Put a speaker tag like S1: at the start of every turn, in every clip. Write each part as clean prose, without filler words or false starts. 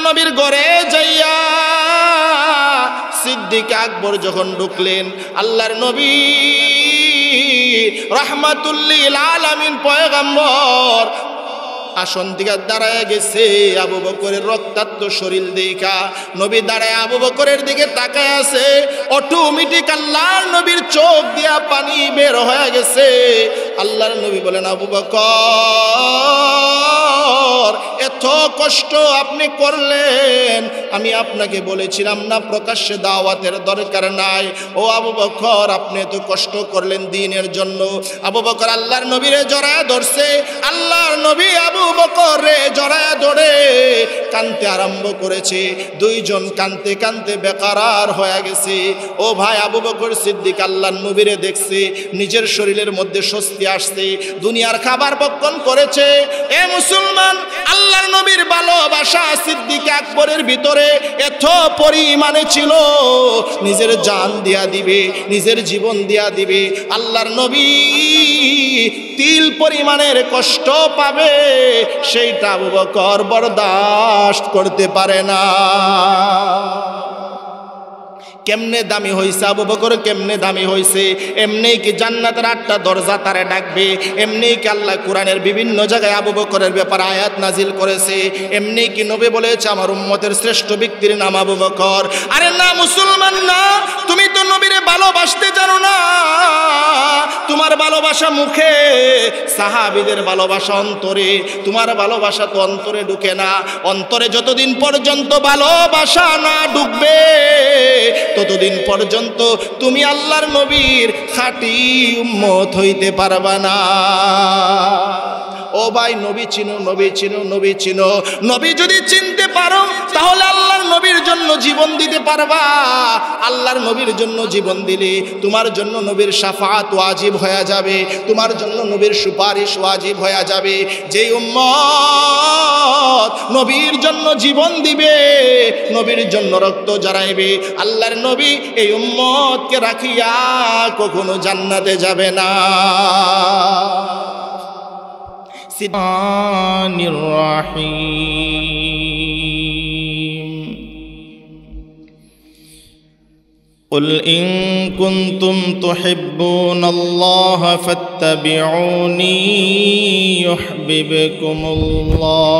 S1: নবীর ঘরে যাইয়া সিদ্দিক আকবর যখন ঢুকলেন, আল্লাহর নবী রাহমাতুল লিল আলামিন পয়গম্বর আসন থেকে দাঁড়ায় গেছে। আবু বকরের রক্তাক্ত শরীর দেখা নবী দাঁড়ায় আবু বকরের দিকে তাকায় আছে। অটোমেটিক আল্লাহর নবীর চোখ দিয়া পানি বের হয়ে গেছে। আল্লাহর নবী বলেন, আবু বকর এত কষ্ট আপনি করলেন, আমি আপনাকে বলেছিলাম না প্রকাশ্যে দাওয়াতের দরকার নাই? ও আবু বকর, আপনি এত কষ্ট করলেন দ্বীনের জন্য। আবু বকর আল্লাহর নবীরে জড়ায় ধরছে। আল্লাহর নবী আবু বকরে জড়ায় ধরে কাঁদতে আরম্ভ করেছে। দুইজন কাঁদতে কাঁদতে বেকারার হয়ে গেছে। ও ভাই, আবু বকর সিদ্দিক আল্লাহর নবীরে দেখছে, নিজের শরীরের মধ্যে স্বস্তি আসছে, দুনিয়ার খাবার ভক্ষণ করেছে। এ মুসলমান, আল্লাহর নবীর ভালোবাসা সিদ্দিক আকবরের ভিতরে এত পরিমাণে ছিল, নিজের জান দিয়া দিবে, নিজের জীবন দিয়া দিবে। আল্লাহর নবী তিল পরিমাণের কষ্ট পাবে, সেইটা আবু বকর বরদাস্ত করতে পারে না। কেমনে দামি হইছে আবু বকর, কেমনে দামি হইছে? এমনি কি জান্নাতের 8টা দরজা তারে ডাকবে? এমনি কি আল্লাহ কোরআনের বিভিন্ন জায়গায় আবু বকরের ব্যাপারে আয়াত নাজিল করেছে? এমনি কি নবী বলেছে আমার উম্মতের শ্রেষ্ঠ ব্যক্তির নাম আবু বকর? আরে না মুসলমান, না, তুমি তো নবীরে ভালোবাসতে জানো না। তোমার ভালোবাসা মুখে, সাহাবীদের ভালোবাসা অন্তরে। তোমার ভালোবাসা তো অন্তরে ঢুকে না। অন্তরে যতদিন পর্যন্ত ভালোবাসা না ঢুকবে ততদিন পর্যন্ত তুমি আল্লাহর নবীর খাঁটি উম্মত হইতে পারবা না। ও ভাই, নবী চিনো, নবী চিনো, নবী চিনো। নবী যদি চিনতে পারো তাহলে আল্লাহর নবীর জন্য জীবন দিতে পারবা। আল্লাহর নবীর জন্য জীবন দিলে তোমার জন্য নবীর শাফাআত ওয়াজিব হয়ে যাবে, তোমার জন্য নবীর সুপারিশ ওয়াজিব হয়ে যাবে। যে উম্মত নবীর জন্য জীবন দিবে, নবীর জন্য রক্ত জড়াইবে, আল্লাহর নবী এই উম্মতকে রাখিয়া কখনো জান্নাতে যাবে না।
S2: قل إن كنتم تحبون الله فاتبعوني يحببكم الله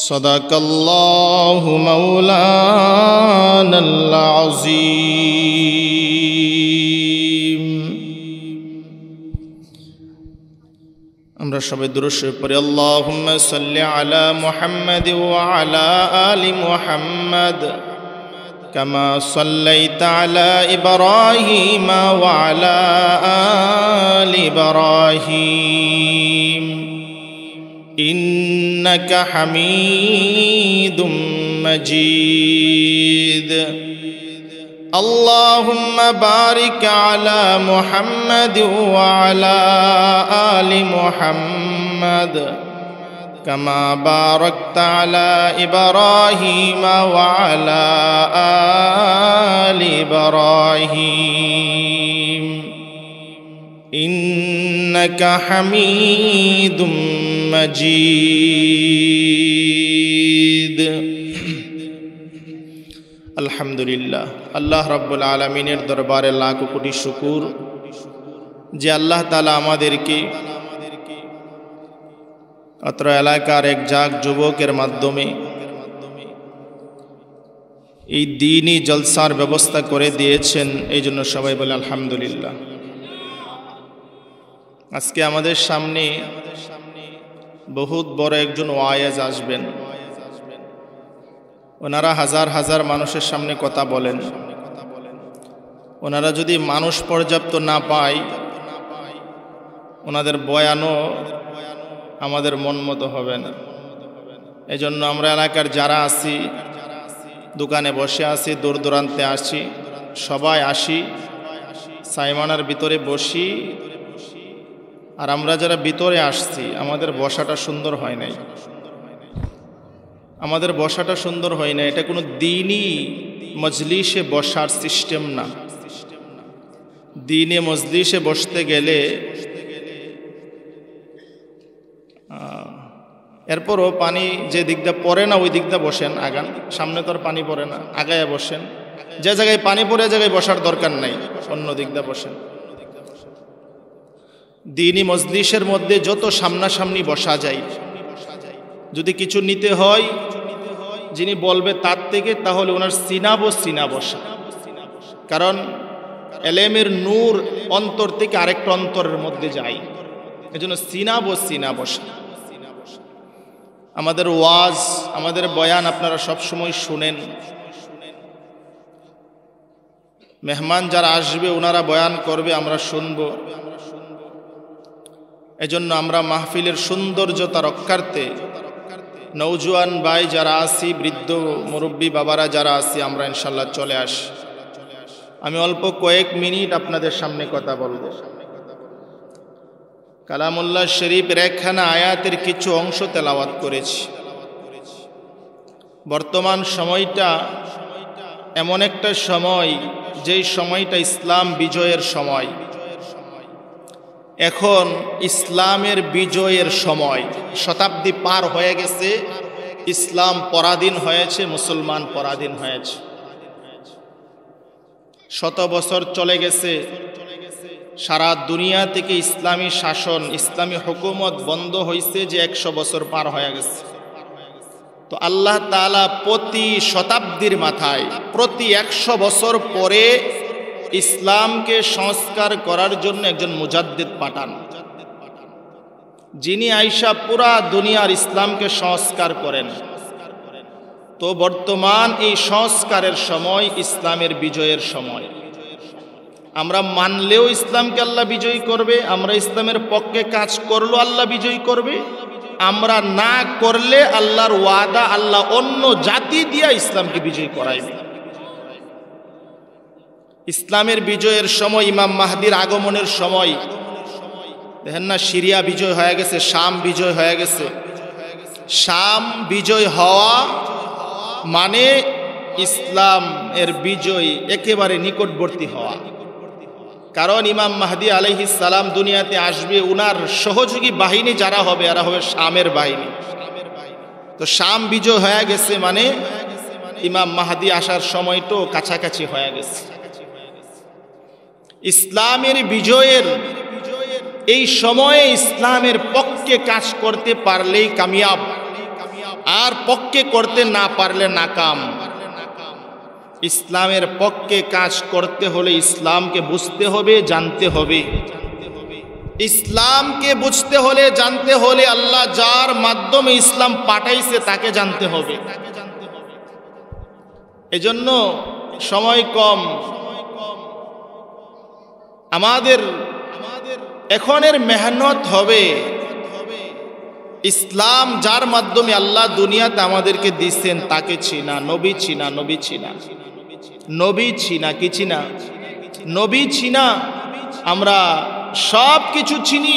S2: صدق الله مولانا العظيم। আমরা সবাই দুরূদ শরীফ পড়ি। আল্লাহুম্মা সাল্লি আলা মুহাম্মাদ ওয়া আলা আলি মুহাম্মাদ কামা সাল্লাইতা আলা ইব্রাহিম ওয়া আলা আলি ইব্রাহিম ইন্নাকা হামিদুম মাজিদ। اللهم بارك على محمد وعلى آل محمد كما باركت على إبراهيم وعلى آل إبراهيم إنك حميد مجيد। আলহামদুলিল্লাহ, আল্লাহ রাব্বুল আলামিনের দরবারে লাখ কোটি শুকুর যে আল্লাহ তাআলা আমাদেরকে অত্র এলাকার এক জাগ যুবকের মাধ্যমে এই দ্বীনি জলসার ব্যবস্থা করে দিয়েছেন। এই জন্য সবাই বলে আলহামদুলিল্লাহ। আজকে আমাদের সামনে বহুত বড় একজন ওয়াইজ আসবেন। ওনারা হাজার হাজার মানুষের সামনে কথা বলেন। ওনারা যদি মানুষ পর্যাপ্ত না পায়, ওনাদের বয়ানও আমাদের মন মতো হবে না। এজন্য আমরা এলাকার যারা আছি, দোকানে বসে আছি, দূর দূরান্তে আসি, সবাই আসি, সাইমানার ভিতরে বসি। আর আমরা যারা ভিতরে আসছি, আমাদের বসাটা সুন্দর হয় নাই, আমাদের বসাটা সুন্দর হয় না। এটা কোনো দ্বীনি মজলিসে বসার সিস্টেম না। দ্বীনি মজলিসে বসতে গেলে এরপরও পানি যে দিকটা পড়ে না ওই দিকটা বসেন, আগান, সামনে তো আর পানি পড়ে না, আগায় বসেন। যে জায়গায় পানি পড়ে জায়গায় বসার দরকার নাই, অন্য দিকটা বসেন। দ্বীনি মজলিসের মধ্যে যত সামনাসামনি বসা যায়, যদি কিছু নিতে হয় যিনি বলবে তার থেকে, তাহলে ওনার সিনা বসা, কারণ এলেমের নূর অন্তর থেকে আরেকটা অন্তরের মধ্যে যায়, এজন্য সিনা বসা। আমাদের ওয়াজ, আমাদের বয়ান আপনারা সব সময় শুনেন, মেহমান যারা আসবে ওনারা বয়ান করবে, আমরা শুনব। এজন্য আমরা মাহফিলের সৌন্দর্যতা রক্ষার্থে নওজোয়ান ভাই যারা আছি, বৃদ্ধ মুরব্বী বাবারা যারা আছি, আমরা ইনশাল্লাহ চলে আসি। আমি অল্প কয়েক মিনিট আপনাদের সামনে কথা বলবো। কালামুল্লাহ শরীফের একখানা আয়াতের কিছু অংশ তেলাওয়াত করেছি। বর্তমান সময়টা এমন একটা সময়, যেই সময়টা ইসলাম বিজয়ের সময়। এখন ইসলামের বিজয়ের সময়, শতাব্দী পার হয়ে গেছে, ইসলাম পরাধীন হয়েছে, মুসলমান পরাধীন হয়েছে। শত বছর চলে গেছে, সারা দুনিয়া থেকে ইসলামী শাসন, ইসলামী হুকুমত বন্ধ হয়েছে যে 100 বছর পার হয়ে গেছে। তো আল্লাহ তাআলা প্রতি শতাব্দীর মাথায়, প্রতি 100 বছর পরে ইসলামকে সংস্কার করার জন্য একজন মুজাদ্দিদ পাঠান, যিনি আইসা পুরা দুনিয়ার ইসলামকে সংস্কার করেন। তো বর্তমান এই সংস্কারের সময়, ইসলামের বিজয়ের সময়। আমরা মানলেও ইসলামকে আল্লাহ বিজয়ী করবে, আমরা ইসলামের পক্ষে কাজ করলেও আল্লাহ বিজয়ী করবে, আমরা না করলে আল্লাহর ওয়াদা, আল্লাহ অন্য জাতি দিয়া ইসলামকে বিজয়ী করাইবে। ইসলামের বিজয়ের সময়, ইমাম মাহদির আগমনের সময়, দেখেন না, সিরিয়া বিজয় হয়ে গেছে, শাম বিজয় হয়ে গেছে। শাম বিজয় হওয়া মানে ইসলাম এর বিজয় একেবারে নিকটবর্তী হওয়া। কারণ ইমাম মাহদি আলাইহিস সালাম দুনিয়াতে আসবে, উনার সহযোগী বাহিনী যারা হবে, এরা হবে শামের বাহিনী। তো শাম বিজয় হয়ে গেছে মানে ইমাম মাহদি আসার সময়টাও কাছাকাছি হয়ে গেছে। ইসলামের বিজয়ের এই সময়ে ইসলামের পক্ষে কাজ করতে পারলেই কামিয়াব, আর পক্ষে করতে না পারলে নাকাম। ইসলামের পক্ষে কাজ করতে হলে ইসলামকে বুঝতে হবে, জানতে হবে। ইসলামকে বুঝতে হলে, জানতে হলে আল্লাহ যার মাধ্যমে ইসলাম পাঠাইছে তাকে জানতে হবে। এজন্য সময় কম, আমাদের এখনের মেহনত হবে ইসলাম যার মাধ্যমে আল্লাহ দুনিয়াতে আমাদেরকে দিচ্ছেন তাকে চিনা। নবী চিনা, নবী চিনা, নবী চিনা, কি চিনা? নবী চিনা। আমরা সব কিছু চিনি,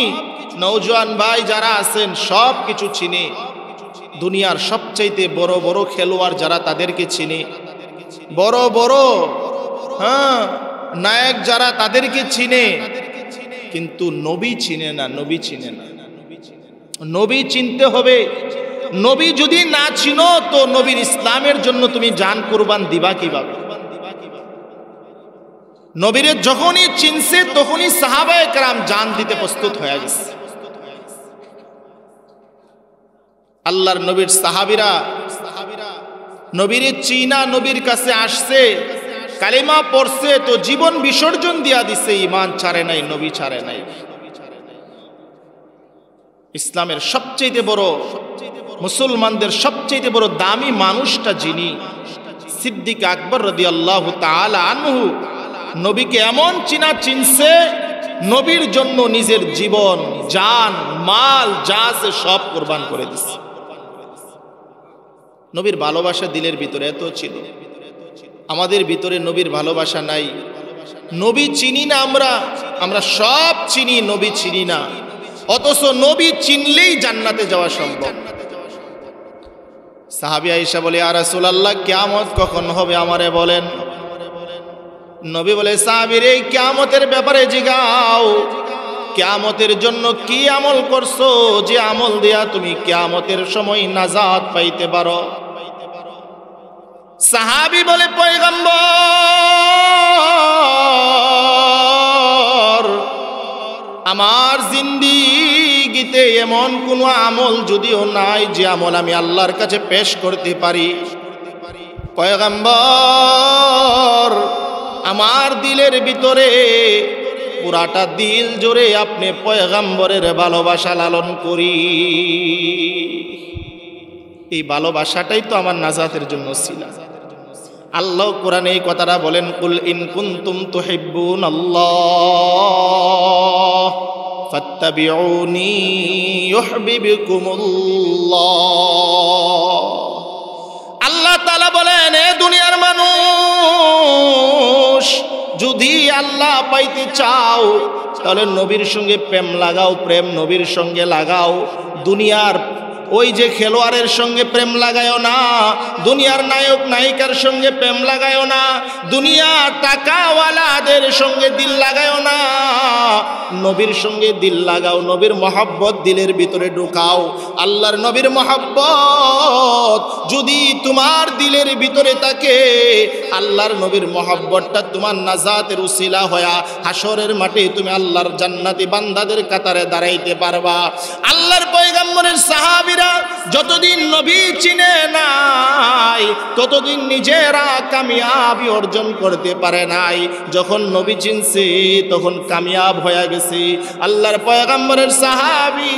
S2: নওজোয়ান ভাই যারা আছেন সব কিছু চিনি। দুনিয়ার সবচাইতে বড় বড় খেলোয়াড় যারা, তাদেরকে চিনি। বড় বড় নায়ক যারা, তাদেরকে চিনে, কিন্তু নবী চিনে না, নবী চিনে না। নবী চিনতে হবে। নবী যদি না চিনো তো নবীর ইসলামের জন্য তুমি জান কুরবান দিবা কিভাবে? নবীরে যখনই চিনছে তখনই সাহাবায়ে কেরাম জান দিতে প্রস্তুত হয়ে গেছে। আল্লাহর নবীর সাহাবীরা নবীরে চিনা, নবীর কাছে আসছে, কালিমা পড়ছে, তো জীবন বিসর্জন দিয়া দিছে, ঈমান ছাড়ে নাই, নবী ছাড়ে নাই। ইসলামের সবচেয়ে বড়, মুসলমানদের সবচেয়ে বড় দামি মানুষটা যিনি, সিদ্দিক আকবর রাদিয়াল্লাহু তাআলা আনহু, নবীকে এমন চিনছে, নবীর জন্য নিজের জীবন, জান, মাল যা আছে সব কুরবান করে দিছে। নবীর ভালোবাসা দিলের ভিতরে এত ছিল। আমাদের ভিতরে নবীর ভালোবাসা নাই, নবী চিনি না। আমরা সব চিনি, নবী চিনি না। অথচ নবী চিনলেই জান্নাতে যাওয়া সম্ভব। সাহাবী আয়েশা বলে, ইয়া রাসূলুল্লাহ, কিয়ামত কখন হবে আমারে বলেন। নবী বলে, সাহাবীর এই কিয়ামতের ব্যাপারে জিগাও, কিয়ামতের জন্য কি আমল করছো যে আমল দিয়া তুমি কিয়ামতের সময় নাজাত পাইতে পারো? সাহাবী বলে, পয়গম্বর, আমার জিন্দেগিতে এমন কোনো আমল যদিও নাই যে আমল আমি আল্লাহর কাছে পেশ করতে পারি। পয়গম্বর, আমার দিলের ভিতরে পুরাটা দিল জোরে আপনি পয়গম্বরের ভালোবাসা লালন করি। এই ভালোবাসাটাই তো আমার নাজাতের জন্য ছিল। আল্লাহ কোরআনে এই কথাটা বলেন, কুল ইন কুনতুম তুহিব্বুনাল্লাহ ফাত্তাবিউনি ইউহিব্বুকুমুল্লাহ। আল্লাহ তাআলা বলেন, এ দুনিয়ার মানুষ, যদি আল্লাহ পাইতে চাও তাহলে নবীর সঙ্গে প্রেম লাগাও, প্রেম নবীর সঙ্গে লাগাও। দুনিয়ার ওই যে খেলোয়াড়ের সঙ্গে প্রেম লাগায়ও না, দুনিয়ার নায়ক নায়িকার সঙ্গে প্রেম লাগায়ও না, দুনিয়ার টাকাওয়ালাদের সঙ্গে দিল লাগায়ও না, নবীর সঙ্গে দিল লাগাও। নবীর মহব্বত দিলের ভিতরে ঢুকাও। আল্লাহর নবীর মহব্বত যদি তোমার দিলের ভিতরে থাকে, আল্লাহর নবীর মহব্বতটা তোমার নাজাতের উসিলা হয়া হাসরের মাঠে তুমি আল্লাহর জান্নাতি বান্দাদের কাতারে দাঁড়াইতে পারবা। আল্লাহর পয়গম্বরের সাহাবীরা যতদিন নবী চিনে নাই ততদিন নিজেরা কামিয়াবি অর্জন করতে পারে নাই। যখন নবী চিনছে তখন কামিয়াব হয়ে গেছে। আল্লাহর পয়গম্বরের সাহাবী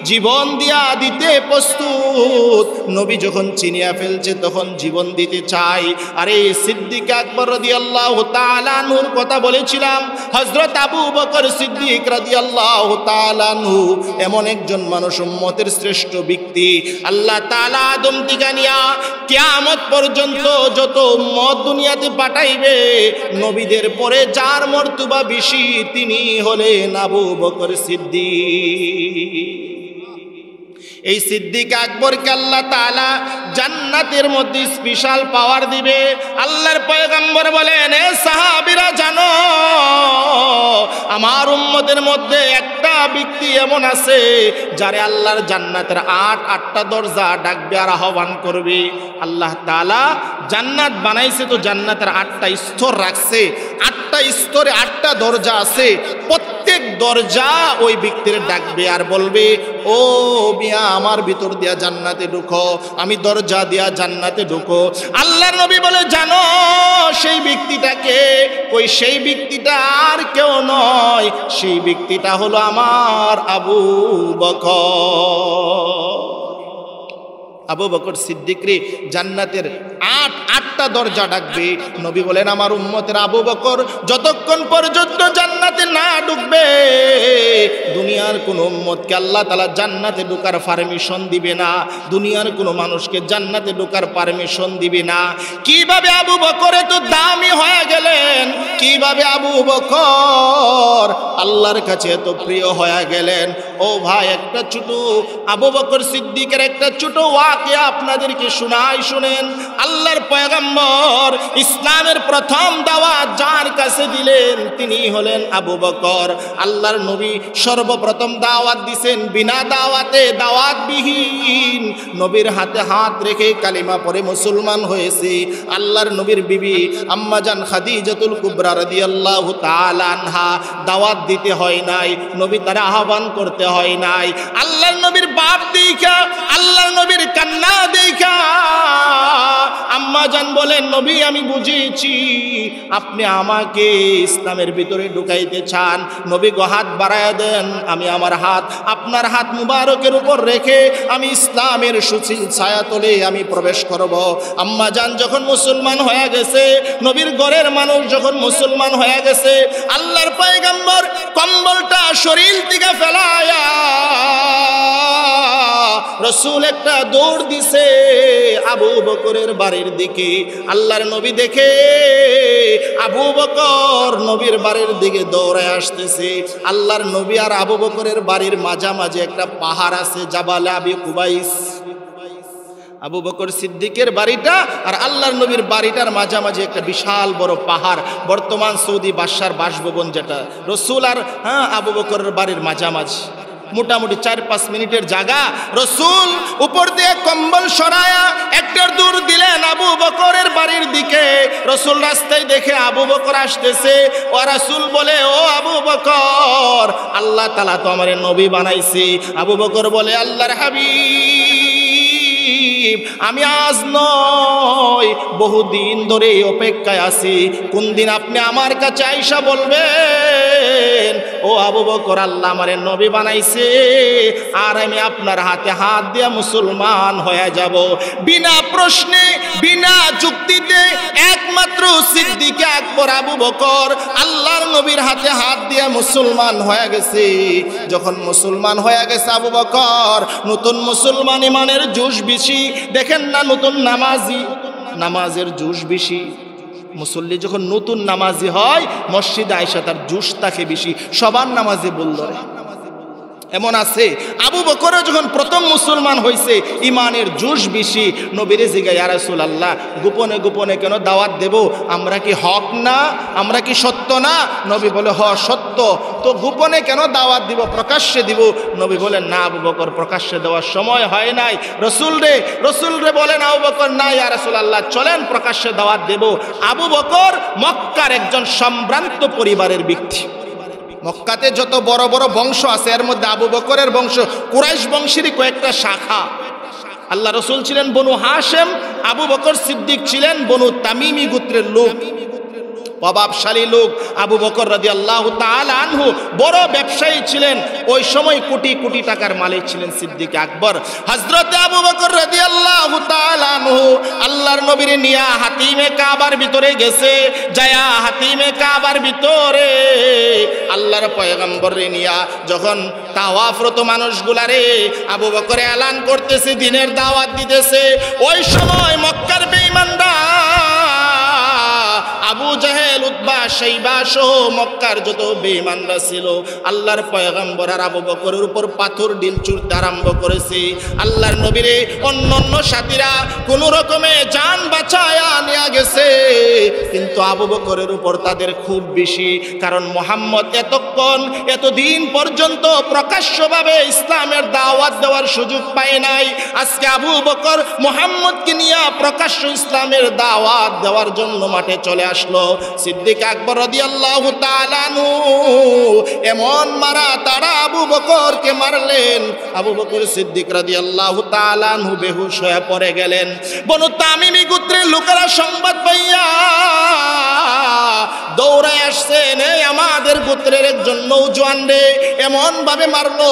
S2: জীবন দিয়া দিতে প্রস্তুত, নবী যখন চিনিয়া ফেলছে তখন জীবন দিতে চায়। আরে সিদ্দিক আকবর রাদিয়াল্লাহু তাআলা আনহুর কথা বলেছিলাম। হযরত আবু বকর সিদ্দিক রাদিয়াল্লাহু তাআলা আনহু এমন একজন মানুষ, উম্মতের শ্রেষ্ঠ ব্যক্তি। আল্লাহ তাআলা আদম থেকে নিয়া কিয়ামত পর্যন্ত যত উম্মত দুনিয়াতে পাঠাইবে, নবীদের পরে যার মর্তবা বেশি তিনি হলেন আবু বকর সিদ্দিক। এই সিদ্দিক আকবরকে আল্লাহ তাআলা জান্নাতের মধ্যে স্পেশাল পাওয়ার দিবে। আল্লাহর পয়গম্বর বলেন, এ সাহাবীরা জানো, আমার উম্মতের মধ্যে একটা ব্যক্তি এমন আছে যারে আল্লাহর জান্নাতের আটটা দরজা ডাকবে আর আহ্বান করবে। আল্লাহ তাআলা জান্নাত বানাইছে তো জান্নাতের 8টা স্তর রাখছে, 8টা স্তরে 8টা দরজা আছে। প্রত্যেক দরজা ওই ব্যক্তির ডাকবে আর বলবে, ও মিয়া আমার ভিতর দিয়া জান্নাতে ঢুকো, আমি দরজা দিয়া জান্নাতে ঢুকো। আল্লাহর নবী বলে, জানো সেই ব্যক্তিটাকে? ওই সেই ব্যক্তিটা আর কেউ নয়, সেই ব্যক্তিটা হলো আমার আবু বকর। আবু বকর সিদ্দিক রে জান্নাতের 8টা দরজা ডাকবে। নবী বলেন, আমার উম্মতের আবু বকর যতক্ষণ পর্যন্ত জান্নাতে না ঢুকবে, দুনিয়ার কোন উম্মতকে আল্লাহ তাআলা জান্নাতে ঢোকার পারমিশন দিবে না, দুনিয়ার কোন মানুষকে জান্নাতে ঢোকার পারমিশন দিবে না। কিভাবে আবু বকর এত দামি হয়ে গেলেন? কিভাবে আবু বকর আল্লাহর কাছে এত প্রিয় হয়ে গেলেন? ও ভাই, একটা ছোট আবু বকর সিদ্দিকের একটা ছোট ওয়াকিয়া আপনাদেরকে শোনাই, শুনেন। আল্লাহর পয়গম্বর ইসলামের প্রথম দাওয়াত যার কাছে দিলেন তিনি হলেন আবু বকর। আল্লাহর নবী সর্বপ্রথম দাওয়াত দিছেন বিনা দাওয়াতে, দাওয়াতবিহীন। নবীর হাতে হাত রেখে কালিমা পড়ে মুসলমান হয়েছে। আল্লাহর নবীর বিবি আম্মাজান খাদিজাতুল কুবরা রাদিয়াল্লাহু তাআলা আনহা দাওয়াত দিতে হয় নাই, নবী তারা আহ্বান করতে হয় নাই। আল্লাহর নবীর বাপ দেখা, আল্লাহর নবীর কান্না দেখা আম্মাজান বলেন, নবী আমি বুঝেছি আপনি আমাকে ইসলামের ভিতরে ঢুকাইতে চান। নবী গো হাত বাড়ায়া দেন, আমি আমার হাত আপনার হাত মুবারকের উপর রেখে আমি ইসলামের সুশীল ছায়াতলে আমি প্রবেশ করব। আম্মাজান যখন মুসলমান হয়ে গেছে, নবীর ঘরের মানুষ যখন মুসলমান হয়ে গেছে, আল্লাহর পয়গম্বর কম্বলটা শরীর থেকে ফেলায়া রসুল একটা দৌড় দিছে আবু বকরের বাড়ির দিকে। আল্লাহর নবী দেখে আবু বকর নবীর বাড়ির দিকে দৌড়ায় আসতেছে। আল্লাহর নবী আর আবু বকরের বাড়ির মাঝামাঝি একটা পাহাড় আছে, জাবাল আবি কুবাইস।
S1: আবু বকর সিদ্দিকের বাড়িটা আর আল্লাহর নবীর বাড়িটার মাঝামাঝি একটা বিশাল বড় পাহাড়, বর্তমান সৌদি বাদশার বাসভবন যেটা, রসুল আর আবু বকরের বাড়ির মাঝামাঝি মোটামুটি 4-5 মিনিটের জায়গা। রসুল উপর দিয়ে কম্বল সরায়া একটার দূর দিলেন আবু বকরের বাড়ির দিকে। রসুল রাস্তায় দেখে আবু বকর আসতেছে, ও রসুল বলে, ও আবু বকর, আল্লাহ তাআলা তো আমারে নবী বানাইছে। আবু বকর বলে, আল্লাহর হাবিব, আমি আজ নয় বহুদিন ধরে অপেক্ষায় আছি, কোন দিন আপনি আমার কাছে আইসা বলবেন, ও আবু বকর, আল্লাহ আমারে নবী বানাইছে আর আমি আপনার হাতে হাত দিয়ে মুসলমান হয়ে যাব। বিনা প্রশ্নে বিনা যুক্তিতে একমাত্র সিদ্দিক আকবর আবু বকর আল্লাহর নবীর হাতে হাত দিয়ে মুসলমান হয়ে গেছে। যখন মুসলমান হয়ে গেছে আবু বকর, নতুন মুসলমান, ইমানের জোশ বেশি। দেখেন না, নতুন নামাজি, নামাজের জোশ বেশি। মুসল্লি যখন নতুন নামাজি হয়, মসজিদে আয়েশা তার জোশ থাকে বেশি, সবার নামাজে বলল রে। এমন আছে আবু বকরও যখন প্রথম মুসলমান হয়েছে, ইমানের জোশ বেশি। নবীরে জিজ্ঞাসা, ইয়া রাসূলুল্লাহ, গোপনে গোপনে কেন দাওয়াত দেব? আমরা কি হক না? আমরা কি সত্য না? নবী বলে, হ সত্য, তো গোপনে কেন দাওয়াত দিব, প্রকাশ্যে দিব? নবী বলেন, না আবু বকর, প্রকাশ্যে দেওয়ার সময় হয় নাই। রসুল রে বলেন আবু বকর, না ইয়া রাসূলুল্লাহ, চলেন প্রকাশ্যে দাওয়াত দেব। আবু বকর মক্কার একজন সম্ভ্রান্ত পরিবারের ব্যক্তি। মক্কাতে যত বড় বড় বংশ আছে, এর মধ্যে আবু বকরের বংশ কুরাইশ বংশেরই কয়েকটা শাখা। আল্লাহ রসুল ছিলেন বনু হাশেম, আবু বকর সিদ্দিক ছিলেন বনু তামিমি গোত্রের লোক, প্রভাবশালী লোক। আবু বকর রাদিয়াল্লাহু তাআলা আনহু বড় ব্যবসায়ী ছিলেন, ওই সময় কোটি কোটি টাকার মালিক ছিলেন সিদ্দিক আকবর। হযরতে আবু বকর রাদিয়াল্লাহু তাআলা আনহু আল্লাহর নবীর নিয়া হাতিমে কাবার ভিতরে গেছে। যায়া হাতিমে কাবার ভিতরে আল্লাহর পয়গম্বরে নিয়া যখন তাওয়াফরত মানুষগুলারে আবু বকর এলান করতেছে, দ্বীনের দাওয়াত দিতেছে, ওই সময় মক্কার বেঈমানরা আবু জাহেল, উতবা, শাইবা সহ মক্কার যত বেঈমানরা ছিল, আল্লাহর পয়গম্বর আর আবু বকরের উপর পাথর ডিল ছুঁড়তে আরম্ভ করেছে। আল্লাহর নবীরে অন্যান্য সাথীরা কোন রকমে জান বাঁচায়া নিয়ে গেছে, কিন্তু আবু বকরের উপর তাদের খুব বেশি, কারণ মুহাম্মদ এতদিন পর্যন্ত প্রকাশ্যভাবে ইসলামের দাওয়াত দেওয়ার সুযোগ পায় নাই। আজকে আবু বকর মুহাম্মদকে নিয়ে প্রকাশ্য ইসলামের দাওয়াত দেওয়ার জন্য মাঠে চলে আসলো। সিদ্দিক আকবর রাদিয়াল্লাহু তাআলা আনহু এমন মারা তারা আবু বকরকে মারলেন, আবু বকর সিদ্দিক রাদিয়াল্লাহু তাআলা আনহু বেহুশ হয়ে পড়ে গেলেন। বনু তামিমি গোত্রের লোকেরা সংবাদ পাইয়া দৌড়ায় আসছেন, এই আমাদের গোত্রের একজন নওজোয়ান রে এমন ভাবে মারলো,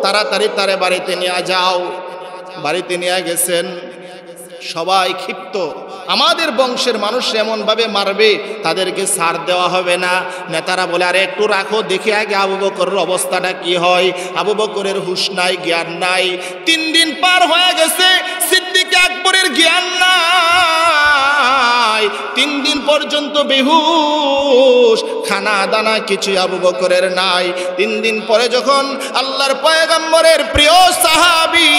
S1: তাড়াতাড়ি তারে বাড়িতে নিয়ে যাও। বাড়িতে নিয়ে গেছেন, সবাই ক্ষিপ্ত, আমাদের বংশের মানুষ এমন ভাবে মারবে, তাদেরকে ছাড় দেওয়া হবে না। নেতারা বলে, আরে একটু রাখো, দেখে আগে আবু বকরের অবস্থাটা কি হয়। আবু বকরের হুঁশ নাই, জ্ঞান নাই। 3 দিন পার হয়ে গেছে, সিদ্দিক আকবরের জ্ঞান নাই, 3 দিন পর্যন্ত বেহুশ, খানা দানা কিছু আবু বকরের নাই। 3 দিন পরে যখন আল্লাহর পয়গম্বরের প্রিয় সাহাবী,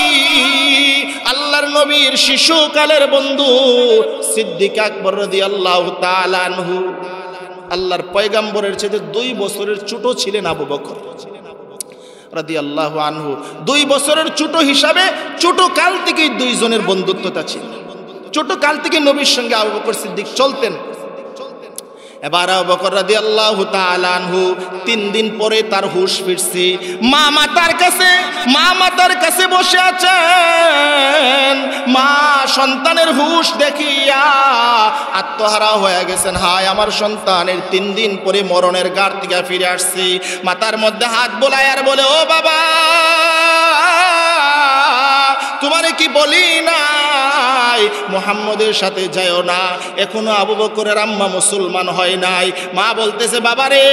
S1: আল্লাহর নবীর শিশুকালের বন্ধু সিদ্দিক আকবর রাদিয়াল্লাহু তাআলা আনহু, আল্লাহর পয়গম্বরের চেয়ে 2 বছরের ছোট ছিলেন আবু বকর রাদিয়াল্লাহু আনহু। 2 বছরের ছোট হিসাবে ছোট কাল থেকেই 2 জনের বন্ধুত্বতা ছিল। ছোট কাল থেকে নবীর সঙ্গে আবু বকর সিদ্দিক চলতেন। এবার আবু বকর রাদিয়াল্লাহু তাআলা আনহু 3 দিন পরে তার হুঁশ ফিরছে। মা মাতার কাছে বসে আছেন। মা সন্তানের হুঁশ দেখিয়া আত্মহারা হয়ে গেছেন। হায় আমার সন্তানের 3 দিন পরে মরণের গাড় থেকে ফিরে আসছে। মাথার মধ্যে হাত বোলায় আর বলে, ও বাবা, তোমারে কি বলি নাই মুহাম্মদের সাথে যাও না, এখনো আবু বকরের আম্মা মুসলমান হয় নাই। মা বলতেছে, বাবা রে,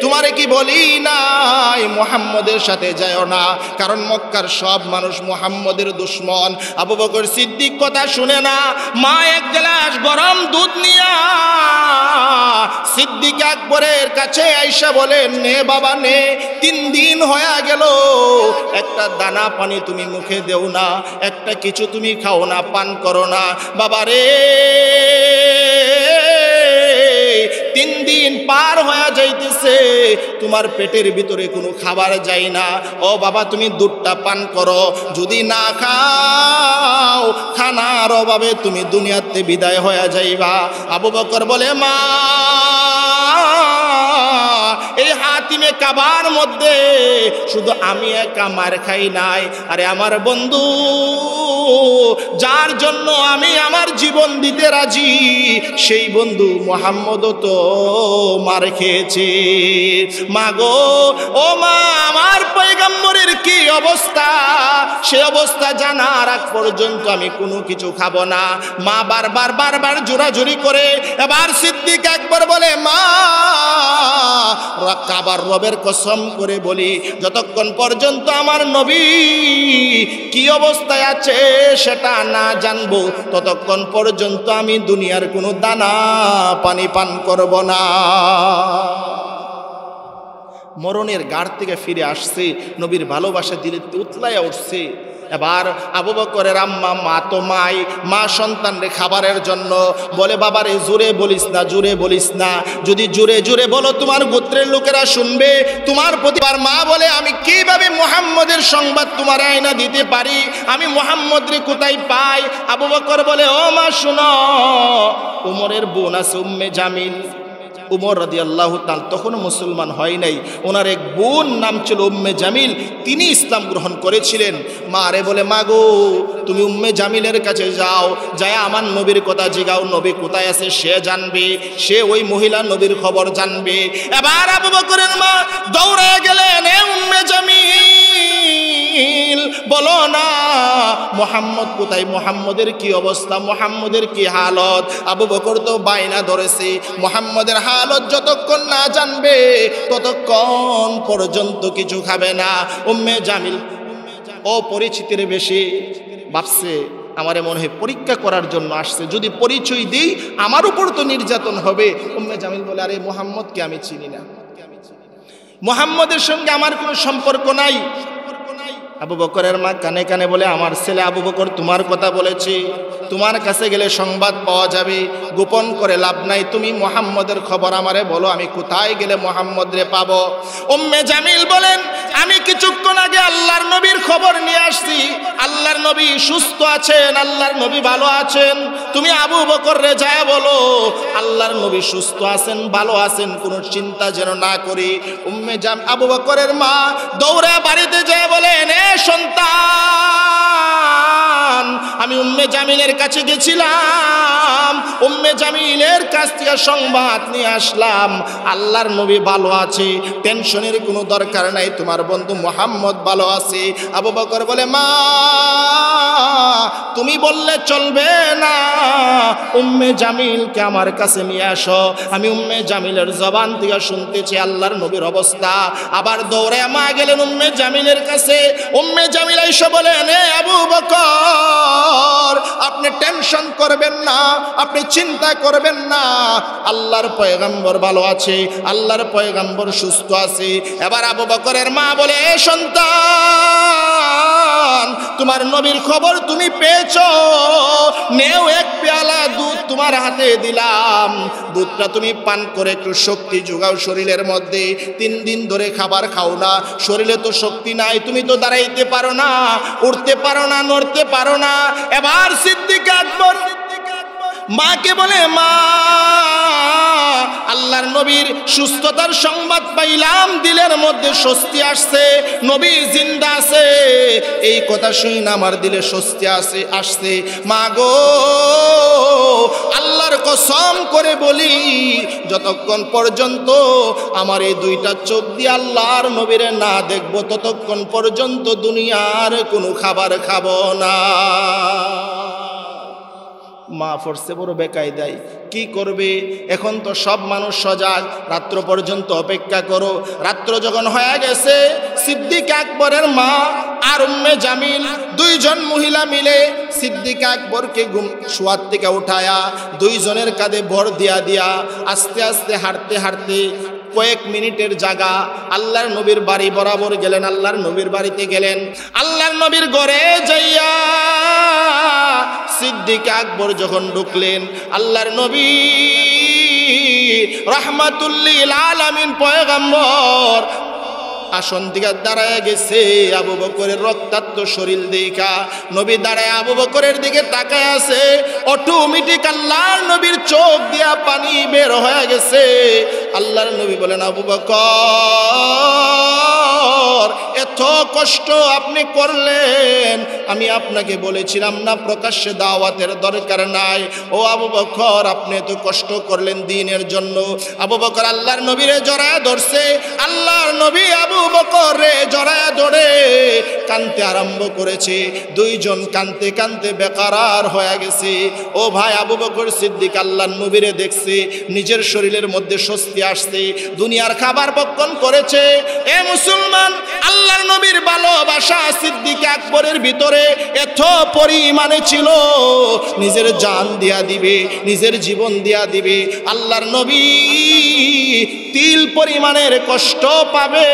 S1: তোমারে কি বলি নাই মুহাম্মদের সাথে যাও না, কারণ মক্কার সব মানুষ মুহাম্মদের দুশমন। আবু বকর সিদ্দিক কথা শুনে না। মা এক গ্লাস গরম দুধ নিয়া সিদ্দিক আকবরের কাছে আইসা বলেন, নে বাবা নে, 3 দিন হয়ে গেল একটা দানা পানি তুমি মুখে দেও না, একটা কিছু তুমি খাও না, পান করো না। বাবা রে 3 দিন পার হয়ে যাইতেছে, তোমার পেটের ভিতরে কোনো খাবার যায় না। ও বাবা তুমি দুধটা পান করো, যদি না খাও খানার অভাবে তুমি দুনিয়াতে বিদায় হয়ে যাইবা। আবু বকর বলে মা এই হাতিমে কাবার মধ্যে শুধু আমি একা মার খাই নাই, আরে আমার বন্ধু যার জন্য আমি আমার জীবন দিতে রাজি সেই বন্ধু মুহাম্মদও তো মার খেয়েছে। মা গো ও মা আমার পয়গম্বরের কি অবস্থা, সে অবস্থা জানার আগ পর্যন্ত আমি কোনো কিছু খাবো না। মা বারবার জোরাজুরি করে। এবার সিদ্দিক আকবর বলে মা কাবার রবের কসম করে বলি যতক্ষণ পর্যন্ত আমার নবী কি অবস্থায় আছে সেটা না জানবো ততক্ষণ পর্যন্ত আমি দুনিয়ার কোনো দানা পানি পান করব না। মরণের গাড় থেকে ফিরে আসছে, নবীর ভালোবাসা দিলে উতলাইয়া উঠছে। এবার আবু বকরের আম্মা মা তো মা সন্তানরে খাবারের জন্য বলে বাবারে জোরে বলিস না, জোরে বলিস না, যদি জোরে জোরে বলো তোমার গোত্রের লোকেরা শুনবে তোমার প্রতিবার। মা বলে আমি কিভাবে মুহাম্মদের সংবাদ তোমার আয়না দিতে পারি, আমি মুহাম্মদরে কোথায় পাই? আবু বকর বলে ও মা শুনো, উমরের বোন আছে উম্মে জামিল। উমর রাদিয়াল্লাহু তাআলা তখনও মুসলমান হয় নাই, ওনার এক বোন নাম ছিল উম্মে জামিল, তিনি ইসলাম গ্রহণ করেছিলেন। মা রে বলে মা গো তুমি উম্মে জামিলের কাছে যাও, যায় আমার নবীর কথা জিগাও, নবী কোথায় আছে সে জানবে, সে ওই মহিলা নবীর খবর জানবে। এবার আবু বকরের মা দৌড়ে গেলেন, এ উম্মে জামিল বলো না মুহাম্মদ কোথায়, মুহাম্মদের কি অবস্থা, মুহাম্মদের কি হালত? আবু বকর তো বাইনা ধরেছে, মুহাম্মদের হালত যতক্ষণ না জানবে ততক্ষণ পর্যন্ত কিছু খাবে না। উম্মে জামিল অপরিচিতের বেশি ভাবছে আমারে মনে হয় পরীক্ষা করার জন্য আসছে, যদি পরিচয় দিই আমার উপর তো নির্যাতন হবে। উম্মে জামিল বলে আরে মুহাম্মদকে আমি চিনি না, মুহাম্মদের সঙ্গে আমার কোনো সম্পর্ক নাই। আবু বকরের মা কানে কানে বলে আমার ছেলে আবু বকর তোমার কথা বলেছে, তোমার কাছে গেলে সংবাদ পাওয়া যাবে, গোপন করে লাভ নাই, তুমি মুহাম্মদের খবর আমারে বলো, আমি কোথায় গেলে মুহাম্মদ রে পাবো? উম্মে জামিল বলেন আমি কিছুক্ষণ আগে আল্লাহর নবীর খবর নিয়ে আসছি, আল্লাহর নবী সুস্থ আছেন, আল্লাহর নবী ভালো আছেন, তুমি আবু বকর রে যায় বলো আল্লাহর নবী সুস্থ আছেন, ভালো আছেন, কোনো চিন্তা যেন না করি। আবু বকরের মা দৌড়ে বাড়িতে যায় বলেন এ সন্তান আমি উম্মে জামিলের কাছে গেছিলাম, উম্মে জামিলের কাছ থেকে সংবাদ নিয়ে আসলাম আল্লাহর নবী ভালো আছে, টেনশনের কোনো দরকার নাই, তোমার বন্ধু মুহাম্মদ ভালো আছে। আবু বকর বলে মা তুমি বললে চলবে না, উম্মে জামিলকে আমার কাছে নিয়ে আসো, আমি উম্মে জামিলের জবান থেকে শুনতেছি আল্লাহর নবীর অবস্থা। আবার দৌড়ে মা গেলেন উম্মে জামিলের কাছে। উম্মে জামিল এসে বলেন এ আবু বকর আপনি টেনশন করবেন না, আপনি চিন্তা করবেন না, আল্লাহর পয়গম্বর ভালো আছে, আল্লাহর পয়গম্বর সুস্থ আছে। এবার আবু বকরের মা বলে এ সন্তান তোমার নবীর খবর তুমি পেয়েছো, নেও এক পেয়ালা দুধ তোমার হাতে দিলাম, দুধটা তুমি পান করে একটু শক্তি যোগাও শরীরের মধ্যে। 3 দিন ধরে খাবার খাও না, শরীরে তো শক্তি নাই, তুমি তো দাঁড়াইতে পারো না, উঠতে পারো না, নড়তে পারো না। এবার সিদ্দিক আকবর মাকে বলে মা আল্লাহর নবীর সুস্থতার সংবাদ পাইলাম, দিলের মধ্যে স্বস্তি আসছে, নবী জিন্দা আছে, এই কথা শুনে আমার দিলে স্বস্তি আসছে। মা গো আল্লাহর কসম করে বলি যতক্ষণ পর্যন্ত আমার এই 2টা চোখ দিয়ে আল্লাহর নবীরে না দেখবো ততক্ষণ পর্যন্ত দুনিয়ার কোনো খাবার খাবো না। মা ফরসে বড় বেকায়দায় কি করবে, এখন তো সব মানুষ সজাগ, রাত্র পর্যন্ত অপেক্ষা করো। রাত্র যখন হয়ে গেছে সিদ্দিক আকবরের মা আর উম্মে জামিল 2 জন মহিলা মিলে সিদ্দিক আকবরকে শোয়ার থেকে উঠায়া 2 জনের কাঁধে ভর দিয়া আস্তে আস্তে হাঁটতে হাঁটতে কয়েক মিনিটের জায়গা। আল্লাহর নবীর বাড়ি বরাবর গেলেন, আল্লাহর নবীর বাড়িতে গেলেন। আল্লাহর নবীর ঘরে যাইয়া সিদ্দিক আকবর যখন ঢুকলেন, আল্লাহর নবী রাহমাতুল্লিল আলামিন পয়গম্বর আসন দিকে দাঁড়ায় গেছে। আবু বকরের রক্তাক্ত শরীর দেখা নবী দাঁড়ায় আবু বকরের দিকে তাকায় আছে। অটোমেটিক আল্লাহর নবীর চোখ দিয়া পানি বের হয়ে গেছে। আল্লাহর নবী বলেন, আবু বকর এত কষ্ট আপনি করলেন, আমি আপনাকে বলেছিলাম না প্রকাশ্যে দাওয়াতের দরকার নাই। ও আবু বকর আপনি এত কষ্ট করলেন দ্বীনের জন্য। আবু বকর আল্লাহর নবীরে জড়ায় ধরছে। আল্লাহর নবী আবু বকরে জড়ায় ধরে কাঁদতে আরম্ভ করেছে। দুইজন কাঁদতে কাঁদতে বেকারার হয়ে গেছে। ও ভাই, আবু বকর সিদ্দিক আল্লাহর নবীরে দেখছে, নিজের শরীরের মধ্যে স্বস্তি আসছে, দুনিয়ার খাবার ভক্ষণ করেছে। এ মুসলমান, আল্লাহর নবীর ভালোবাসা সিদ্দিক আকবরের ভিতরে এত পরিমাণে ছিল, নিজের জান দিয়া দিবে, নিজের জীবন দিয়া দিবে। আল্লাহর নবী তিল পরিমাণের কষ্ট পাবে,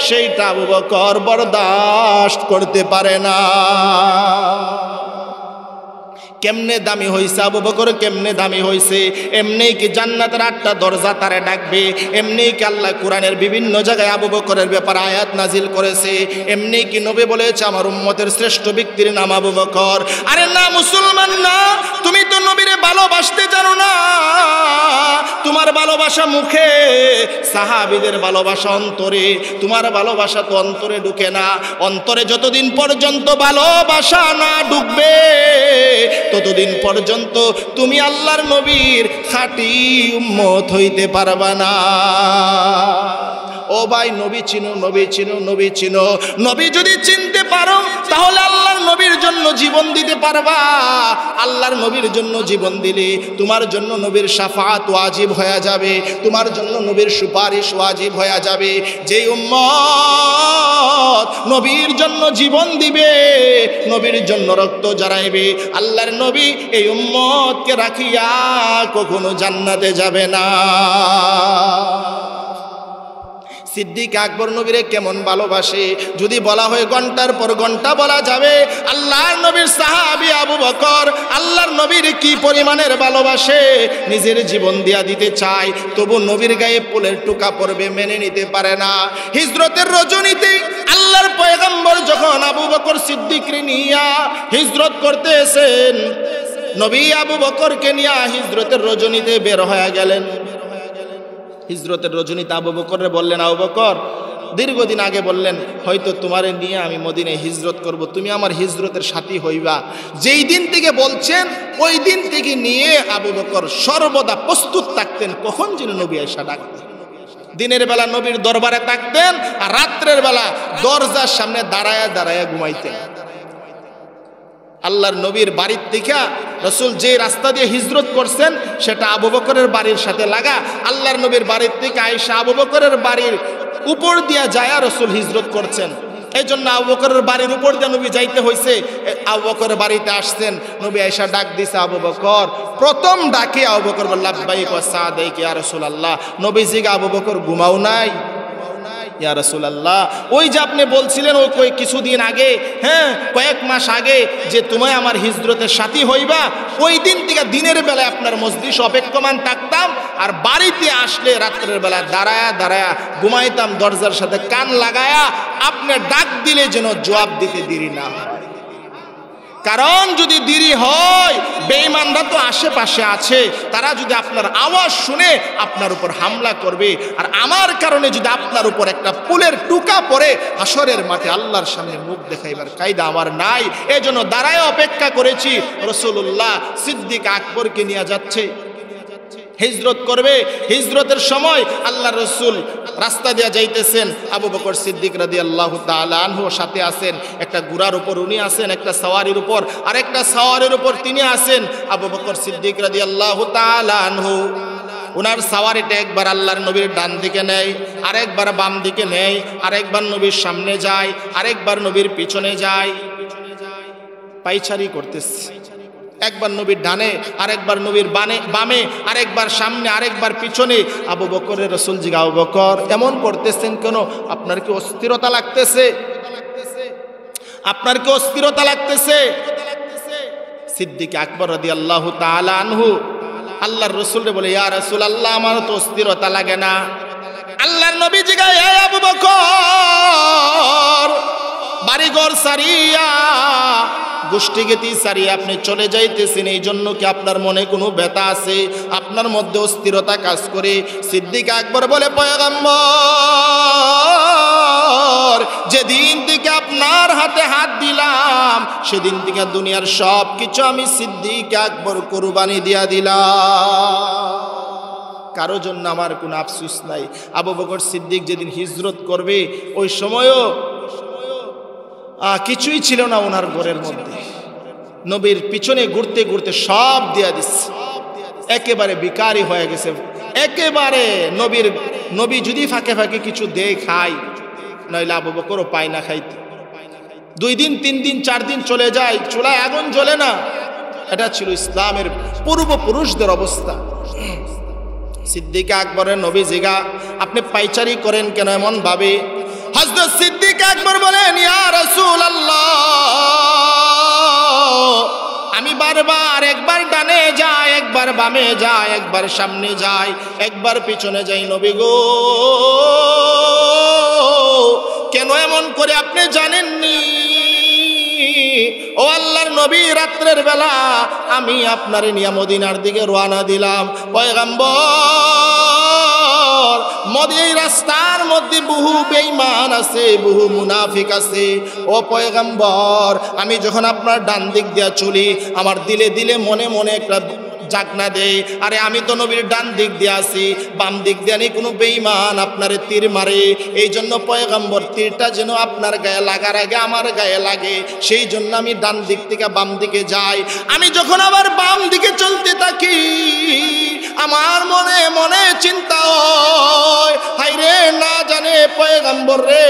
S1: সেইটা আবু বকর বরদাস্ত করতে পারে না। কেমনে দামি হইছে আবু বকর, কেমনে দামি হইছে? এমনি কি জান্নাতের 8টা দরজা তারে ডাকবে? এমনি কি আল্লাহ কোরআনের বিভিন্ন জায়গায় আবু বকরের ব্যাপারে আয়াত নাজিল করেছে? এমনি কি নবী বলেছে আমার উম্মতের শ্রেষ্ঠ ব্যক্তির নাম আবু বকর? আরে না মুসলমান, না, তুমি তো নবীরে ভালোবাসতে জানো না। তোমার ভালোবাসা মুখে, সাহাবীদের ভালোবাসা অন্তরে। তোমার ভালোবাসা তো অন্তরে ঢুকে না। অন্তরে যতদিন পর্যন্ত ভালোবাসা না ঢুকবে ততদিন পর্যন্ত তুমি আল্লাহর নবীর খাঁটি উম্মত হইতে পারবা না। ও ভাই, নবী চিনো, নবী চিনো, নবী চিনো। নবী যদি চিনতে পারো তাহলে আল্লাহর নবীর জন্য জীবন দিতে পারবা। আল্লাহর নবীর জন্য জীবন দিলে তোমার জন্য নবীর শাফাআত ওয়াজিব হয়ে যাবে, তোমার জন্য নবীর সুপারিশ ওয়াজিব হয়ে যাবে। যেই উম্মত নবীর জন্য জীবন দিবে, নবীর জন্য রক্ত জড়াইবে, আল্লাহর নবী এই উম্মতকে রাখিয়া কখনো জান্নাতে যাবে না। সিদ্দিক আকবর নবীরে কেমন ভালোবাসে যদি বলা হয় ঘন্টার পর ঘন্টা বলা যাবে। আল্লাহর নবীর সাহাবী আবু বকর আল্লাহর নবীর কি পরিমাণের ভালোবাসে, নিজের জীবন দিয়া দিতে চায়, তবু নবীর গায়ে ফুলের টুকা পড়বে মেনে নিতে পারে না। হিজরতের রজনীতে আল্লাহর পয়গম্বর যখন আবু বকর সিদ্দিককে নিয়া হিজরত করতেছেন, নবী আবু বকরকে নিয়া হিজরতের রজনীতে বের হয়ে গেলেন। হিজরতের রজনীতে আবু বকরে বললেন, আবু বকর দীর্ঘদিন আগে বললেন হয়তো তোমারে নিয়ে আমি মদিনায় হিজরত করব, তুমি আমার হিজরতের সাথী হইবা। যেই দিন থেকে বলছেন ওই দিন থেকে নিয়ে আবু বকর সর্বদা প্রস্তুত থাকতেন কখন যেন নবী আয়েশা ডাকতেন। দিনের বেলা নবীর দরবারে থাকতেন আর রাত্রের বেলা দরজার সামনে দাঁড়ায়া দাঁড়ায়া ঘুমাইতেন। আল্লাহর নবীর বাড়ির থেকে রসুল যে রাস্তা দিয়ে হিজরত করছেন সেটা আবু বকরের বাড়ির সাথে লাগা। আল্লাহর নবীর বাড়ির থেকে আয়েশা আবু বকরের বাড়ির উপর দিয়া যায় রসুল হিজরত করছেন। এই জন্য আবু বকরের বাড়ির উপর দিয়ে নবী যাইতে হয়েছে। আবু বকরের বাড়িতে আসছেন, নবী আয়েশা ডাক দিছে আবু বকর। প্রথম ডাকে আবু বকর বলল লাব্বাইক ওয়া সাদাইক ইয়া রাসূলুল্লাহ। নবীজিকে আবু বকর ঘুমাও নাই? ইয়া রাসূলুল্লাহ, ওই যে আপনি বলছিলেন ওই কিছুদিন আগে, হ্যাঁ কয়েক মাস আগে যে তোমায় আমার হিজরতের সাথী হইবা, ওই দিন থেকে দিনের বেলায় আপনার মজলিস অপেক্ষমান থাকতাম আর বাড়িতে আসলে রাত্রের বেলা দাঁড়ায়া দাঁড়ায়া ঘুমাইতাম দরজার সাথে কান লাগায়া, আপনি ডাক দিলে যেন জবাব দিতে দেরি না হয়। কারণ যদি দেরি হয় বেঈমানরা তো আশেপাশে আছে, তারা যদি আপনার আওয়াজ শুনে আপনার উপর হামলা করবে। আর আমার কারণে যদি আপনার উপর একটা ফুলের টুকা পড়ে হাসরের মাঠে আল্লাহর সামনে মুখ দেখাইবার কায়দা আমার নাই। এজন্য দাঁড়ায় অপেক্ষা করেছি। রাসূলুল্লাহ সিদ্দিক আকবরকে নিয়ে যাচ্ছে, হিজরত করবে। হিজরতের সময় আল্লাহ রসুল রাস্তা দিয়া যাইতেছেন, আবু বকর সিদ্দিক রাদিয়াল্লাহু তাআলা আনহু সাথে আছেন। একটা ঘোড়ার উপর উনি আছেন, একটা সাওয়ারির উপর, আর একটা সাওয়ারির উপর তিনি আছেন। আবু বকর সিদ্দিক রাদিয়াল্লাহু তাআলা আনহু ওনার সাওয়ারিটা একবার আল্লাহর নবীর ডান দিকে নেয়, আরেকবার বাম দিকে নেয়, আরেকবার নবীর সামনে যায়, আরেকবার নবীর পিছনে যায়, পাইচারি করতেছে। একবার নবীর ডানে, আরেকবার নবীর বামে, আরেকবার সামনে, আরেকবার পিছনে। আবু বকরের রাসূল জিজ্ঞাসা, আবু বকর এমন করতেছেন কেন? আপনার কি অস্থিরতা লাগতেছে? আপনার কি অস্থিরতা লাগতেছে? সিদ্দিক আকবর রাদিয়াল্লাহু তাআলা আনহু আল্লাহর রাসূলকে বলে, ইয়া রাসূলুল্লাহ, আমার তো অস্থিরতা লাগে না। আল্লাহর নবী জিজ্ঞাসা, হে আবু বকর, বাড়িঘর সারিয়া, গোষ্ঠীগীতি সারিয়া আপনি চলে যাইতেছেন, এই জন্য কি আপনার মনে কোনো ব্যথা আছে? আপনার মধ্যে অস্থিরতা কাজ করে? সিদ্দিক আকবর বলে, পয়গম্বর, যেদিন থেকে আপনার হাতে হাত দিলাম সেদিন থেকে দুনিয়ার সব কিছু আমি সিদ্দিক আকবর কুরবানি দিয়া দিলাম। কারো জন্য আমার কোনো আফসোস নাই। আবু বকর সিদ্দিক যেদিন হিজরত করবে ওই সময়ও কিছুই ছিল না ওনার ঘরের মধ্যে। নবীর পিছনে ঘুরতে ঘুরতে সব দিয়া দিচ্ছে, একেবারে বিকারি হয়ে গেছে একেবারে। নবী যদি ফাঁকে ফাঁকে কিছু দেয় খায়, নইলে আবু বকরও পায় না খাইতে। 2 দিন 3 দিন 4 দিন চলে যায়, চুলায় আগুন জ্বলে না। এটা ছিল ইসলামের পূর্বপুরুষদের অবস্থা। সিদ্দিক আকবরের নবী জিগা, আপনি পাইচারি করেন কেন এমন ভাবে? হযরত সিদ্দিক আকবর বলেন, ইয়া রাসূলুল্লাহ, আমি বারবার একবার ডানে যাই, একবার বামে যাই, একবার সামনে যাই, একবার পিছনে যাই নবী গো। কেন এমন করে আপনি জানেননি? ও আল্লাহর নবী, রাত্রের বেলা আমি আপনার নিয়ে মদিনার দিকে রওনা দিলাম। পয়গম্বর, এই রাস্তার মধ্যে বহু বেঈমান আছে, বহু মুনাফিক আছে। ও পয়গম্বর, আমি যখন আপনার ডান দিক দিয়া চলি, আমার দিলে দিলে মনে মনে একটা জাগনা দেয়, আরে আমি তো নবীর ডান দিক দিয়ে আছি, বাম দিক দিয়ে নেই কোনো বেঈমান আপনারে তীর মারে। এই জন্য পয়গম্বর, তীরটা যেন আপনার গায়ে লাগার আগে আমার গায়ে লাগে, সেই জন্য আমি ডান দিক থেকে বাম দিকে যাই। আমি যখন আবার বাম দিকে চলতে থাকি, আমার মনে মনে চিন্তা হয়, হায় রে, না জানে পয়গম্বর রে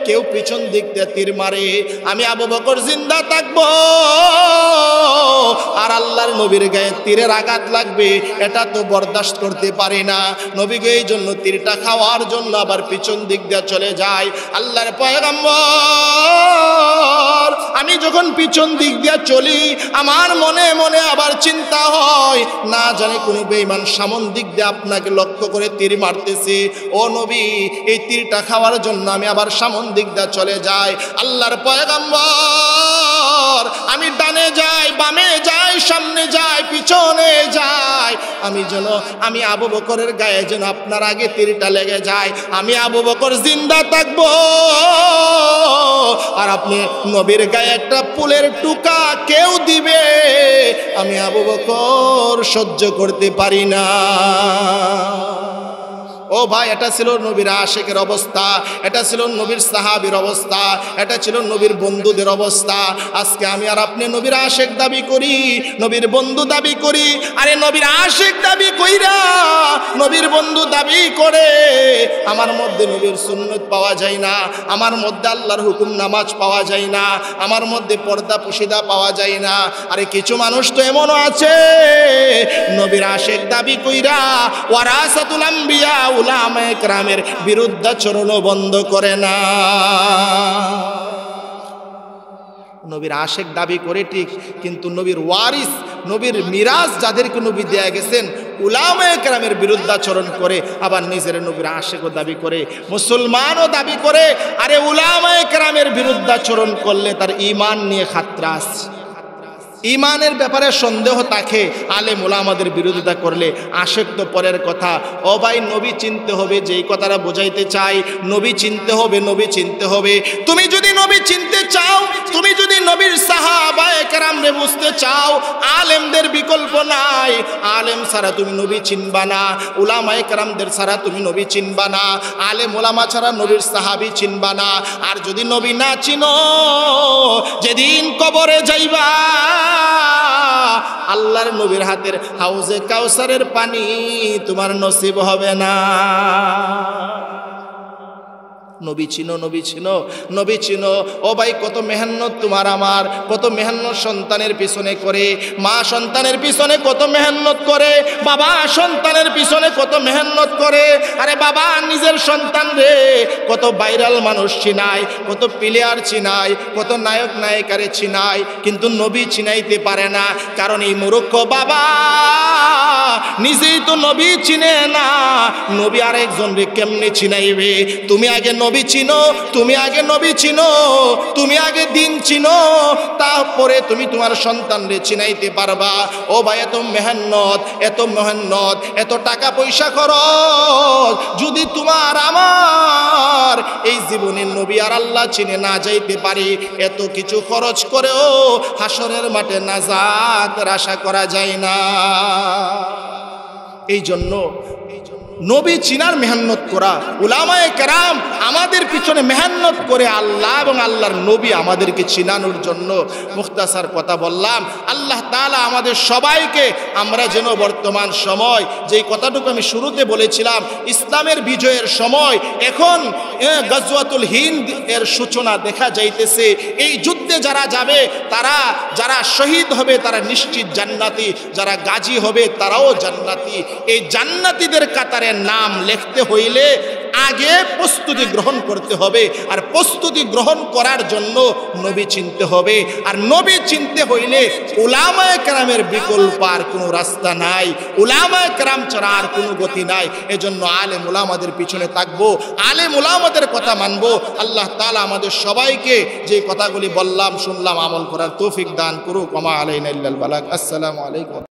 S1: কেউ পিছন দিক দিয়ে তীর মারে, আমি আবু বকর জিন্দা থাকবো আর আল্লাহর নবীর গায়ে তীরের আঘাত লাগবে, এটা তো বরদাস্ত করতে পারি না। নবীকে এই জন্য তীরটা খাওয়ার জন্য আবার পিছন দিক দিয়ে চলে যায়। আল্লাহর পয়গম্বর, আমি যখন পিছন দিক দিয়ে চলি, আমার মনে মনে আবার চিন্তা হয়, না জানে কোনো বেঈমান সামন দিক দিয়ে আপনাকে লক্ষ্য করে তীর মারতেছে। ও নবী, এই তীরটা খাওয়ার জন্য আমি আবার সামন দিক দিয়ে চলে যাই। আল্লাহর পয়গম্বর, আমি ডানে যাই, বামে যাই, সামনে যাই, পিছনে যাই, আমি আবু বকরের গায়ে যেন আপনার আগে তীরটা লেগে যায়, আমি আবু বকর জিন্দা থাকবো আর আপনি নবীর গায়ে একটা ফুলের টুকা কেউ দিবে, আমি আবু বকর সহ্য করতে পারি না। ও ভাই, এটা ছিল নবীর আশিকের অবস্থা, এটা ছিল নবীর সাহাবীর অবস্থা, এটা ছিল নবীর বন্ধুদের অবস্থা। আজকে আমি আর আপনি নবীর আশিক দাবি করি, নবীর বন্ধু দাবি করি, আরে নবীর আশিক দাবি কইরা নবীর বন্ধু দাবি করে আমার মধ্যে নবীর সুন্নত পাওয়া যায় না, আমার মধ্যে আল্লাহর হুকুম নামাজ পাওয়া যায় না, আমার মধ্যে পর্দা পুশিদা পাওয়া যায় না। আরে কিছু মানুষ তো এমনও আছে নবীর আশিক দাবি কইরা ওয়ারাসাতুল আম্বিয়া উলামায়ে কেরামের বিরুদ্ধাচরণ বন্ধ করে না। নবীর আশিক দাবি করে ঠিক, কিন্তু নবীর ওয়ারিস, নবীর মিরাজ যাদেরকে নবী দেয়া গেছেন, উলামায়ে কেরামের বিরুদ্ধাচরণ করে আবার নিজের নবীর আশিকও দাবি করে, মুসলমানও দাবি করে। আরে উলামায়ে কেরামের বিরুদ্ধাচরণ করলে তার ঈমান নিয়ে খাতরা আছে, ইমানের ব্যাপারে সন্দেহ থাকে। আলেম ওলামাদের বিরোধিতা করলে আশিক তো পরের কথা। ও ভাই, নবী চিনতে হবে, যেই কথাটা বোঝাইতে চাই, নবী চিনতে হবে, নবী চিনতে হবে। তুমি যদি নবী চিনতে চাও, তুমি যদি নবীর সাহাবায়ে কেরামরে বুঝতে চাও, আলেমদের বিকল্প নাই। আলেম ছাড়া তুমি নবী চিনবা না, উলামায়ে কেরামদের ছাড়া তুমি নবী চিনবা না, আলেম ওলামা ছাড়া নবীর সাহাবী চিনবা না। আর যদি নবী না চিনো, যেদিন কবরে যাইবা, আল্লাহর নবীর হাতের হাউজে কাউসারের পানি তোমার নসিব হবে না। নবী চিনো, নবী চিনো, নবী চিনো। ও ভাই, কত মেহনত তোমার আমার, কত মেহনত সন্তানের পিছনে করে, মা সন্তানের পিছনে কত মেহনত করে, বাবা সন্তানের পিছনে কত মেহনত করে। আরে বাবা নিজের সন্তান রে কত ভাইরাল মানুষ চিনায়, কত প্লেয়ার চিনায়, কত নায়ক নায়িকারে চিনায়, কিন্তু নবী চিনাইতে পারে না। কারণ এই মূর্খ বাবা নিজেই তো নবী চিনে না, নবী আরেকজনকে কেমনে চিনাইবে? তুমি আগে নবী চিনো, তুমি আগে নবী চিনো, তুমি আগে দিন চিনো, তারপরে তুমি তোমার সন্তানরে চিনাইতে পারবা। ও ভাই, এত মেহনত, এত মেহনত, এত টাকা পয়সা খরচ যদি তোমার আমার এই জীবনে নবী আর আল্লাহ চিনে না যাইতে পারি, এত কিছু খরচ করেও হাসরের মাঠে নাজাতের আশা করা যায় না। এই জন্য নবী চিনার মেহনত করা, উলামায়ে কেরাম আমাদের পিছনে মেহনত করে আল্লাহ এবং আল্লাহর নবী আমাদেরকে চিনানোর জন্য। মুখতাসার কথা বললাম। আল্লাহ তাআলা আমাদের সবাইকে, আমরা যেন বর্তমান সময় যেই কথাটুকু আমি শুরুতে বলেছিলাম, ইসলামের বিজয়ের সময় এখন গজওয়াতুল হিন্দ এর সূচনা দেখা যাইতেছে। এই যুদ্ধে যারা যাবে, তারা যারা শহীদ হবে তারা নিশ্চিত জান্নাতি, যারা গাজী হবে তারাও জান্নাতি। এই জান্নাতীদের কাতারে নাম লিখতে হইলে আগে প্রস্তুতি গ্রহণ করতে হবে, আর প্রস্তুতি গ্রহণ করার জন্য নবী চিনতে হবে। আর নবী চিনতে হইলে উলামায়ে কেরামের বিকল্প আর কোনো রাস্তা নাই, উলামায়ে কেরাম ছাড়া আর কোনো গতি নাই। এজন্য আলেম উলামাদের পিছনে থাকবো, আলেম উলামাদের কথা মানবো। আল্লাহ তাআলা আমাদের সবাইকে যে কথাগুলি বললাম শুনলাম আমল করার তৌফিক দান করুক। ওয়া মা আলাইনা ইল্লাল বালাগ। আসসালামু আলাইকুম।